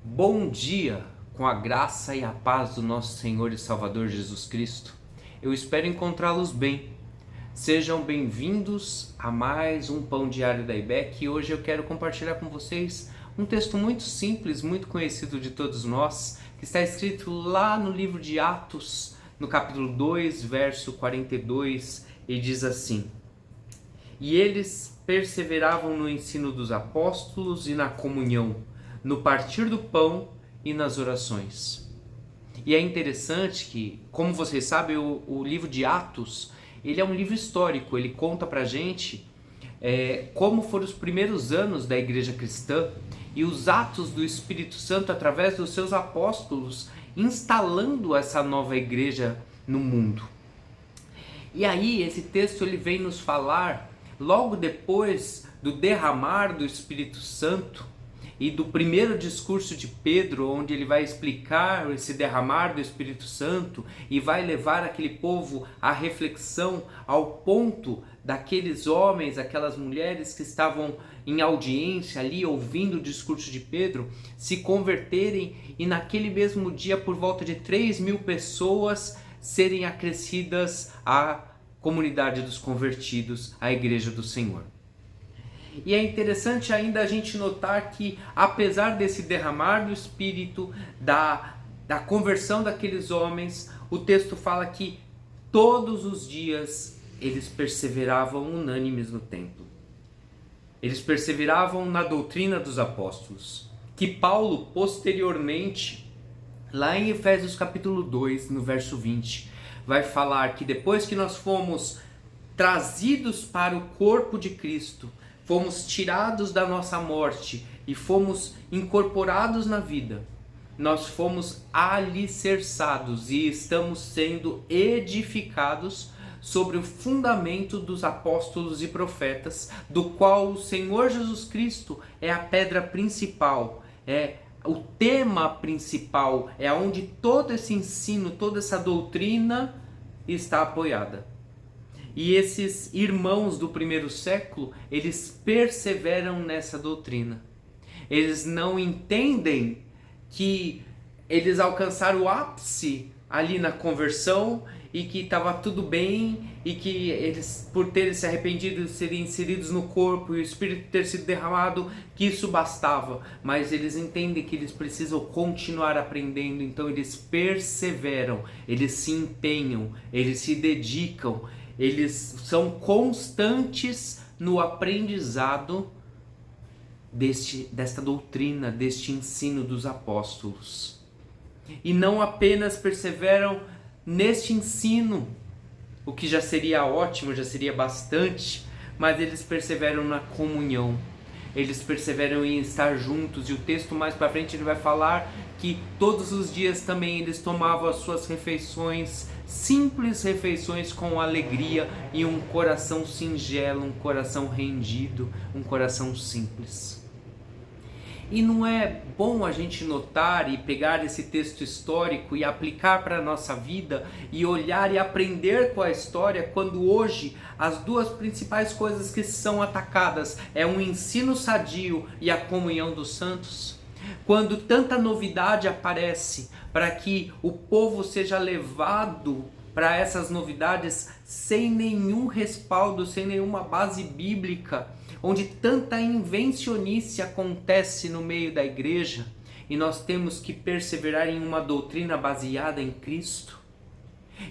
Bom dia, com a graça e a paz do nosso Senhor e Salvador Jesus Cristo. Eu espero encontrá-los bem. Sejam bem-vindos a mais um Pão Diário da IBEC e hoje eu quero compartilhar com vocês um texto muito simples, muito conhecido de todos nós, que está escrito lá no livro de Atos, no capítulo 2, verso 42, e diz assim: E eles perseveravam no ensino dos apóstolos e na comunhão, no partir do pão e nas orações. E é interessante que, como vocês sabem, o livro de Atos, ele é um livro histórico, ele conta pra gente como foram os primeiros anos da igreja cristã e os atos do Espírito Santo através dos seus apóstolos, instalando essa nova igreja no mundo. E aí esse texto ele vem nos falar, logo depois do derramar do Espírito Santo, e do primeiro discurso de Pedro, onde ele vai explicar esse derramar do Espírito Santo e vai levar aquele povo à reflexão, ao ponto daqueles homens, aquelas mulheres que estavam em audiência ali, ouvindo o discurso de Pedro, se converterem e naquele mesmo dia, por volta de 3.000 pessoas serem acrescidas à comunidade dos convertidos, à igreja do Senhor. E é interessante ainda a gente notar que, apesar desse derramar do Espírito, da conversão daqueles homens, o texto fala que todos os dias eles perseveravam unânimes no templo. Eles perseveravam na doutrina dos apóstolos, que Paulo, posteriormente, lá em Efésios capítulo 2, no verso 20, vai falar que depois que nós fomos trazidos para o corpo de Cristo, fomos tirados da nossa morte e fomos incorporados na vida, nós fomos alicerçados e estamos sendo edificados sobre o fundamento dos apóstolos e profetas, do qual o Senhor Jesus Cristo é a pedra principal, é o tema principal, é onde todo esse ensino, toda essa doutrina está apoiada. E esses irmãos do primeiro século, eles perseveram nessa doutrina. Eles não entendem que eles alcançaram o ápice ali na conversão e que estava tudo bem e que eles, por terem se arrependido, serem inseridos no corpo e o Espírito ter sido derramado, que isso bastava. Mas eles entendem que eles precisam continuar aprendendo, então eles perseveram, eles se empenham, eles se dedicam. Eles são constantes no aprendizado desta doutrina, deste ensino dos apóstolos. E não apenas perseveram neste ensino, o que já seria ótimo, já seria bastante, mas eles perseveram na comunhão. Eles perseveram em estar juntos, e o texto mais para frente ele vai falar que todos os dias também eles tomavam as suas refeições, simples refeições com alegria e um coração singelo, um coração rendido, um coração simples. E não é bom a gente notar e pegar esse texto histórico e aplicar para a nossa vida e olhar e aprender com a história, quando hoje as duas principais coisas que são atacadas é um ensino sadio e a comunhão dos santos? Quando tanta novidade aparece para que o povo seja levado para essas novidades sem nenhum respaldo, sem nenhuma base bíblica, onde tanta invencionice acontece no meio da igreja, e nós temos que perseverar em uma doutrina baseada em Cristo.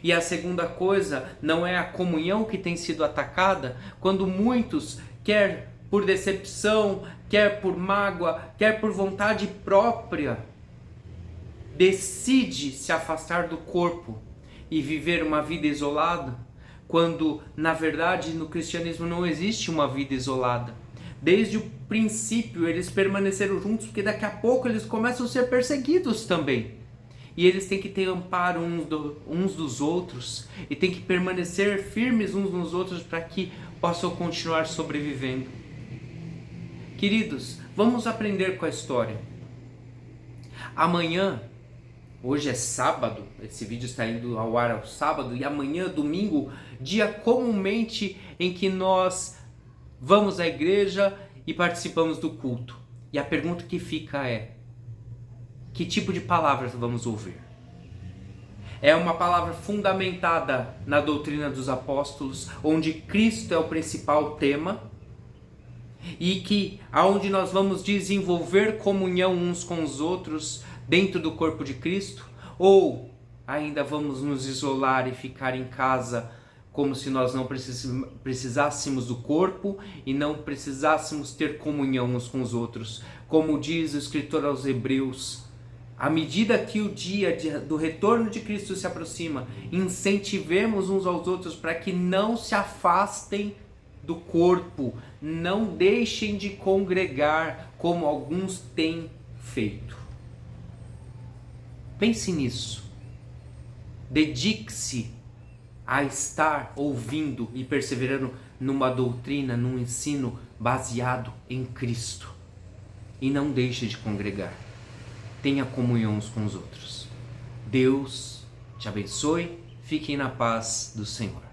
E a segunda coisa, não é a comunhão que tem sido atacada, quando muitos, quer por decepção, quer por mágoa, quer por vontade própria, decide se afastar do corpo e viver uma vida isolada, quando na verdade no cristianismo não existe uma vida isolada. Desde o princípio eles permaneceram juntos, porque daqui a pouco eles começam a ser perseguidos também. E eles têm que ter amparo uns dos outros e têm que permanecer firmes uns nos outros para que possam continuar sobrevivendo. Queridos, vamos aprender com a história. Amanhã, hoje é sábado, esse vídeo está indo ao ar ao sábado, e amanhã, domingo, dia comumente em que nós vamos à igreja e participamos do culto. E a pergunta que fica é: Que tipo de palavras vamos ouvir? É uma palavra fundamentada na doutrina dos apóstolos, onde Cristo é o principal tema e que aonde nós vamos desenvolver comunhão uns com os outros dentro do corpo de Cristo? Ou ainda vamos nos isolar e ficar em casa como se nós não precisássemos do corpo e não precisássemos ter comunhão uns com os outros? Como diz o escritor aos Hebreus, à medida que o dia do retorno de Cristo se aproxima, incentivemos uns aos outros para que não se afastem do corpo, não deixem de congregar como alguns têm feito. Pense nisso. Dedique-se a estar ouvindo e perseverando numa doutrina, num ensino baseado em Cristo. E não deixe de congregar. Tenha comunhão uns com os outros. Deus te abençoe. Fiquem na paz do Senhor.